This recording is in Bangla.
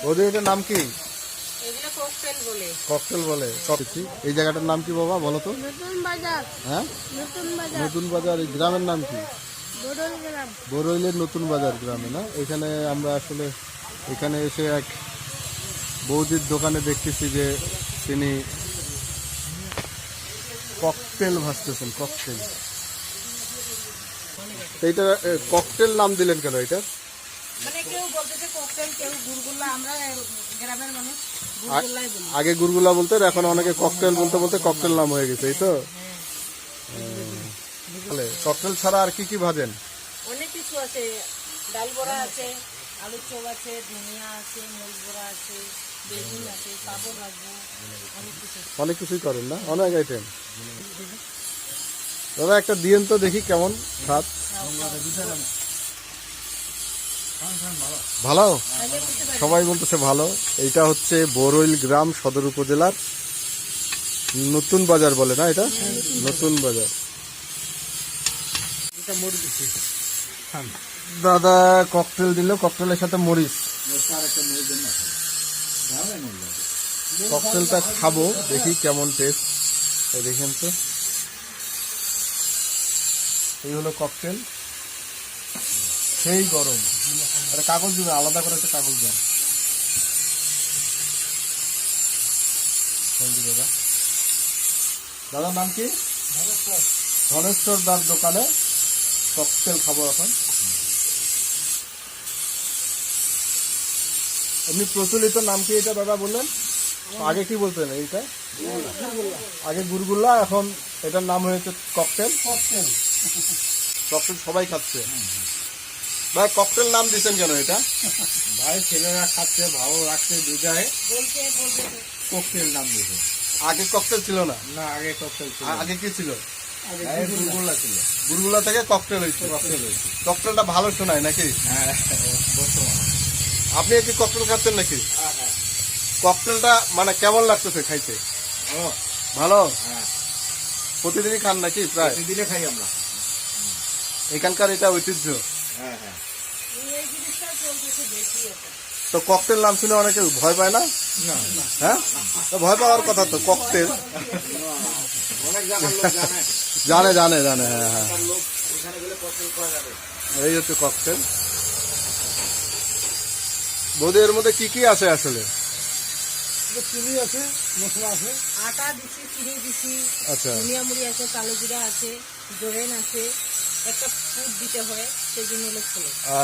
ওদের এটার নাম কি? এগুলো ককটেল বলে। ককটেল বলে। এই জায়গাটার নাম কি বাবা বলো তো? নতুন বাজার। হ্যাঁ, নতুন বাজার। নতুন বাজার। এই গ্রামের নাম কি? বড়ই গ্রাম। বরইলের নতুন বাজার গ্রামে না? এখানে আমরা আসলে এখানে এসে এক বৌদির দোকানে দেখতেছি যে তিনি ককটেল ভাজতেছেন। ককটেল, এইটা ককটেল নাম দিলেন কেন এটা? মানে কেউ বলতেছে ককটেল, কেউ গুড়গুল্লা। আমরা গ্রামের মানুষ গুড়গুল্লাই বলি। আগে গুড়গুলা বলতেন, এখন অনেকে ককটেল বলতে বলতে ককটেল নাম হয়ে গেছে, এই তো? তাহলে ককটেল ছাড়া আর কি কি ভাজেন? অনেক কিছু আছে। ডাল বড়া আছে, আলুর চপ আছে, ধনিয়া আছে, মরিচ বড়া আছে, বেগুন আছে, পাপড় ভাজবো, অনেক কিছু। অনেক কিছুই করেন না? অনেক আইটেম। দাদা একটা দিয়েন তো দেখি কেমন স্বাদ। ভালো, সবাই বলতেছে ভালো। এইটা হচ্ছে বরইল গ্রাম সদর উপজেলার নতুন বাজার বলে না এটা? নতুন বাজার। দাদা ককটেল দিল, ককটেলের সাথে মরিচ। ককটেলটা খাবো, দেখি কেমন টেস্ট। এই দেখেন তো, এই হলো ককটেল। সেই গরম। একটা কাগজ দিবে, আলাদা করে একটা কাগজ দেন। দাদা, দাদার নাম কি? ধনেশ্বর দার দোকানে ককটেল খাবো এখন। এমনি প্রচলিত নাম কি এটা দাদা বললেন? আগে কি বলতেন এইটা? আগে গুড়গুল্লা, এখন এটার নাম হয়েছে ককটেল। ককটেল, ককটেল সবাই খাচ্ছে। ভাই ককটেল নাম দিচ্ছেন কেন এটা? ভাই ছেলেরা খাচ্ছে, ভালো লাগছে, বুঝায় ককটেল নাম দিয়েছে। আগে ককটেল ছিল না? না, আগে ককটেল ছিল। আগে কি ছিল? গুড়গুলা ছিল। গুড়গুলা থেকে ককটেল হয়েছে। ককটেল হয়েছে। ককটেলটা ভালো শোনায় নাকি? হ্যাঁ, বর্তমান। আপনি কি ককটেল খাচ্ছেন নাকি? হ্যাঁ, হ্যাঁ, ককটেলটা মানে কেমন লাগতেছে খাইতে? ভালো। ভালো। হ্যাঁ, প্রতিদিনই খান নাকি? প্রায় দিনে খাই আমরা। এখানকার এটা ঐতিহ্য। হ্যাঁ, হ্যাঁ। এই জিনিসটা চলতেছে বেশি এটা। তো ককটেল নাম শুনে অনেকে ভয় পায় না? না, হ্যাঁ, তো ভয় পাওয়ার কথা তো। ককটেল অনেক জায়গার লোক জানে। জানে জানে জানে, হ্যাঁ হ্যাঁ। লোক এখানে গেলে ককটেল পাওয়া যাবে। এই হচ্ছে ককটেল। বৌদি এর মধ্যে কি কি আছে আসলে? চিনি আছে, মশলা আছে। আটা দিছি, চিনি দিছি, আচ্ছা, ধনিয়া মুড়ি আছে, কালো জিরা আছে, জোরেন আছে। একটা ফুড দিতে হয়, সেই জন্য হলো ছিল।